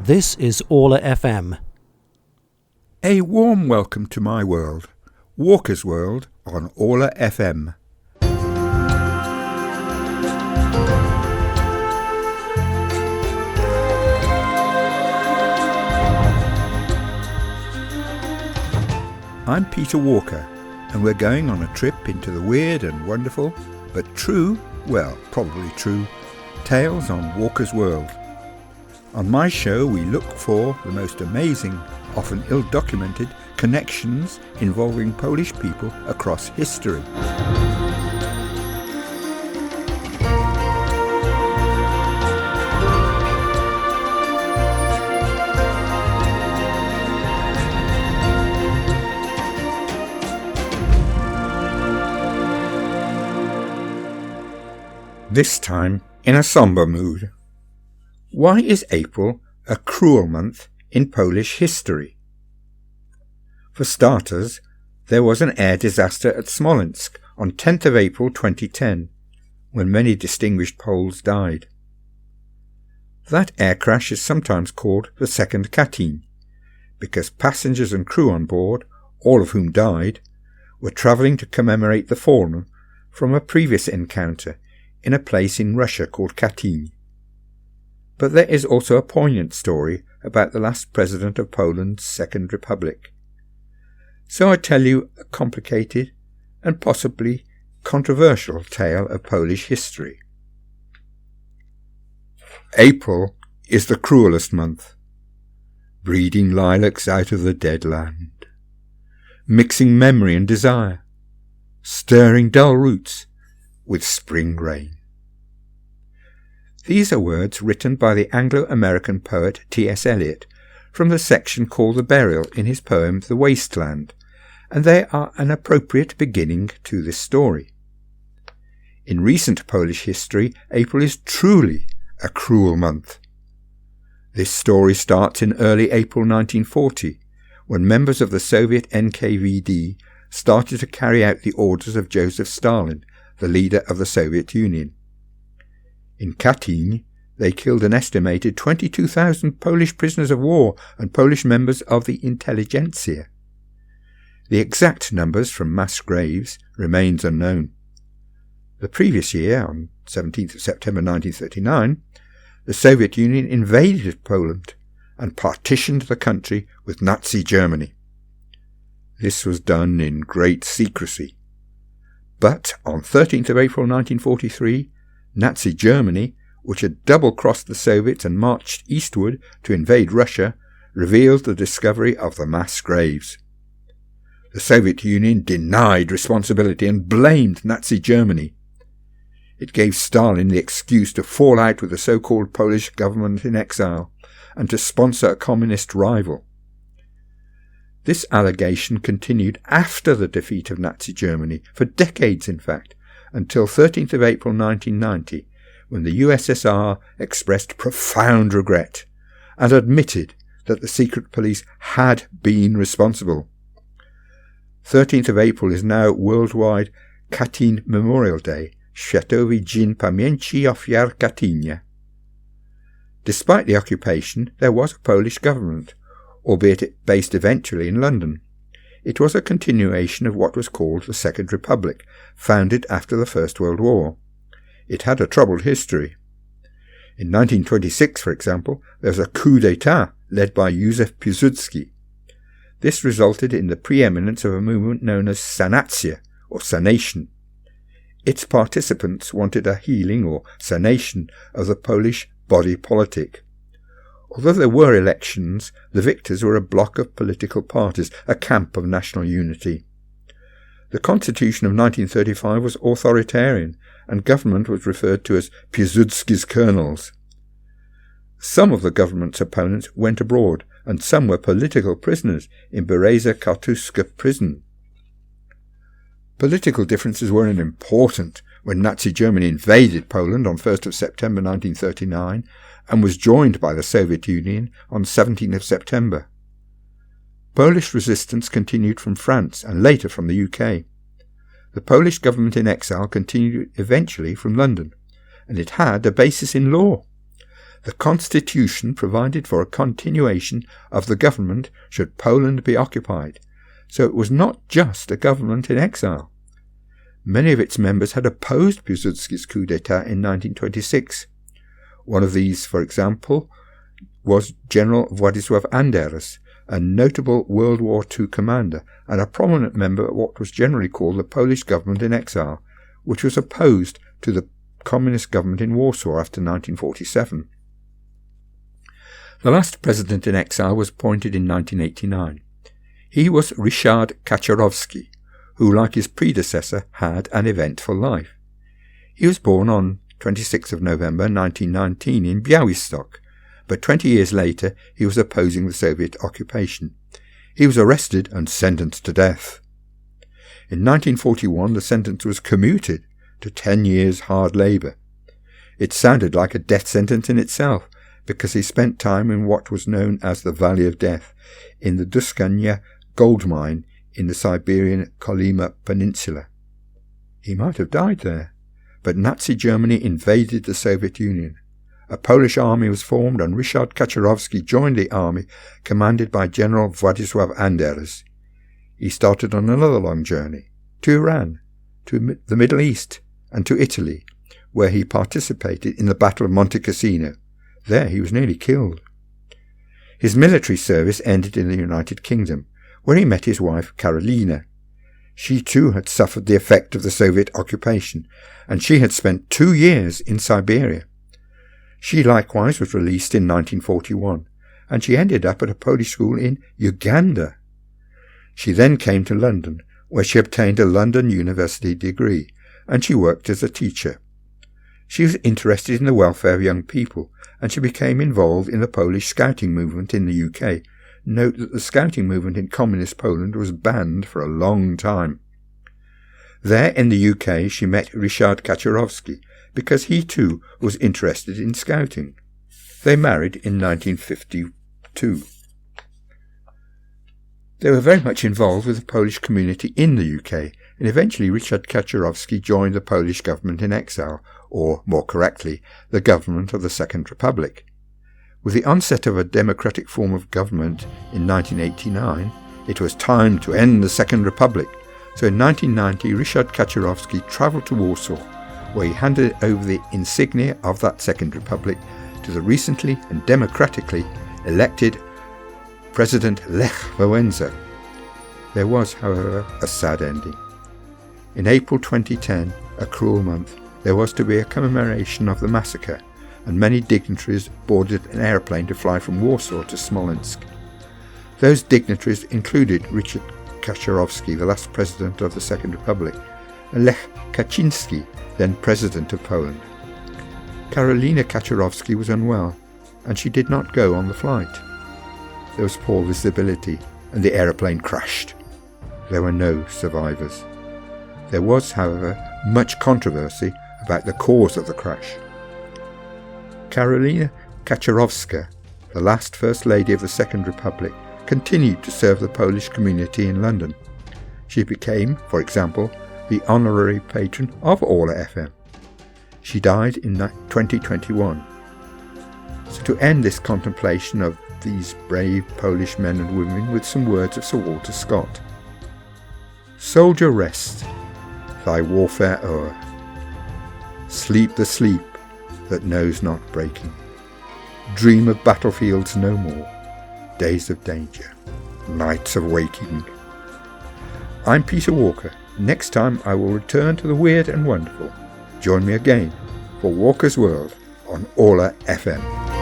This is ORLAfm. A warm welcome to my world, Walker's World on ORLAfm. I'm Peter Walker, and we're going on a trip into the weird and wonderful, but true, well, probably true, tales on Walker's World. On my show we look for the most amazing, often ill-documented, connections involving Polish people across history. This time in a sombre mood. Why is April a cruel month in Polish history? For starters, there was an air disaster at Smolensk on 10th of April 2010, when many distinguished Poles died. That air crash is sometimes called the Second Katyn, because passengers and crew on board, all of whom died, were travelling to commemorate the fallen from a previous encounter in a place in Russia called Katyn. But there is also a poignant story about the last president of Poland's Second Republic. So I tell you a complicated and possibly controversial tale of Polish history. April is the cruelest month, breeding lilacs out of the dead land, mixing memory and desire, stirring dull roots with spring rain. These are words written by the Anglo-American poet T.S. Eliot from the section called The Burial in his poem The Waste Land, and they are an appropriate beginning to this story. In recent Polish history, April is truly a cruel month. This story starts in early April 1940, when members of the Soviet NKVD started to carry out the orders of Joseph Stalin, the leader of the Soviet Union. In Katyn, they killed an estimated 22,000 Polish prisoners of war and Polish members of the intelligentsia. The exact numbers from mass graves remains unknown. The previous year, on 17th of September 1939, the Soviet Union invaded Poland and partitioned the country with Nazi Germany. This was done in great secrecy. But on 13th of April 1943, Nazi Germany, which had double-crossed the Soviets and marched eastward to invade Russia, revealed the discovery of the mass graves. The Soviet Union denied responsibility and blamed Nazi Germany. It gave Stalin the excuse to fall out with the so-called Polish government in exile and to sponsor a communist rival. This allegation continued after the defeat of Nazi Germany, for decades in fact, until 13th of April 1990, when the USSR expressed profound regret and admitted that the secret police had been responsible. 13th of April is now worldwide Katyn Memorial Day, Światowy Dzień Pamięci Ofiar Katynia. Despite the occupation, there was a Polish government, albeit it based eventually in London. It was a continuation of what was called the Second Republic, founded after the First World War. It had a troubled history. In 1926, for example, there was a coup d'état led by Józef Piłsudski. This resulted in the preeminence of a movement known as sanacja, or sanation. Its participants wanted a healing or sanation of the Polish body politic. Although there were elections, the victors were a bloc of political parties, a camp of national unity. The Constitution of 1935 was authoritarian, and government was referred to as Piłsudski's colonels. Some of the government's opponents went abroad, and some were political prisoners in Bereza Kartuska prison. Political differences were important when Nazi Germany invaded Poland on 1st of September 1939 and was joined by the Soviet Union on 17th of September. Polish resistance continued from France and later from the UK. The Polish government in exile continued eventually from London, and it had a basis in law. The constitution provided for a continuation of the government should Poland be occupied, so it was not just a government in exile. Many of its members had opposed Piłsudski's coup d'etat in 1926. One of these, for example, was General Władysław Anders, a notable World War II commander and a prominent member of what was generally called the Polish government in exile, which was opposed to the communist government in Warsaw after 1947. The last president in exile was appointed in 1989. He was Ryszard Kaczorowski, who, like his predecessor, had an eventful life. He was born on 26th of November 1919 in Białystok, but 20 years later he was opposing the Soviet occupation. He was arrested and sentenced to death. In 1941 the sentence was commuted to 10 years hard labour. It sounded like a death sentence in itself, because he spent time in what was known as the Valley of Death, in the Duskania gold mine in the Siberian Kolyma Peninsula. He might have died there, but Nazi Germany invaded the Soviet Union. A Polish army was formed and Ryszard Kaczorowski joined the army commanded by General Władysław Anders. He started on another long journey, to Iran, to the Middle East and to Italy, where he participated in the Battle of Monte Cassino. There he was nearly killed. His military service ended in the United Kingdom, where he met his wife Karolina. She too had suffered the effect of the Soviet occupation, and she had spent 2 years in Siberia. She likewise was released in 1941, and she ended up at a Polish school in Uganda. She then came to London, where she obtained a London University degree, and she worked as a teacher. She was interested in the welfare of young people, and she became involved in the Polish Scouting movement in the UK. Note that the Scouting movement in communist Poland was banned for a long time. There in the UK she met Ryszard Kaczorowski, because he too was interested in Scouting. They married in 1952. They were very much involved with the Polish community in the UK, and eventually Ryszard Kaczorowski joined the Polish government in exile, or, more correctly, the government of the Second Republic. With the onset of a democratic form of government in 1989, it was time to end the Second Republic, so in 1990 Ryszard Kaczorowski travelled to Warsaw, where he handed over the insignia of that Second Republic to the recently and democratically elected President Lech Wałęsa. There was, however, a sad ending. In April 2010, a cruel month, there was to be a commemoration of the massacre, and many dignitaries boarded an aeroplane to fly from Warsaw to Smolensk. Those dignitaries included Ryszard Kaczorowski, the last president of the Second Republic, and Lech Kaczynski, then President of Poland. Karolina Kaczorowski was unwell, and she did not go on the flight. There was poor visibility, and the aeroplane crashed. There were no survivors. There was, however, much controversy about the cause of the crash. Karolina Kaczorowska, the last First Lady of the Second Republic, continued to serve the Polish community in London. She became, for example, the Honorary Patron of ORLAfm. She died in 2021. So to end this contemplation of these brave Polish men and women with some words of Sir Walter Scott. Soldier, rest, thy warfare o'er. Sleep the sleep that knows not breaking. Dream of battlefields no more, days of danger, nights of waking. I'm Peter Walker. Next time I will return to the weird and wonderful. Join me again for Walker's World on ORLAfm.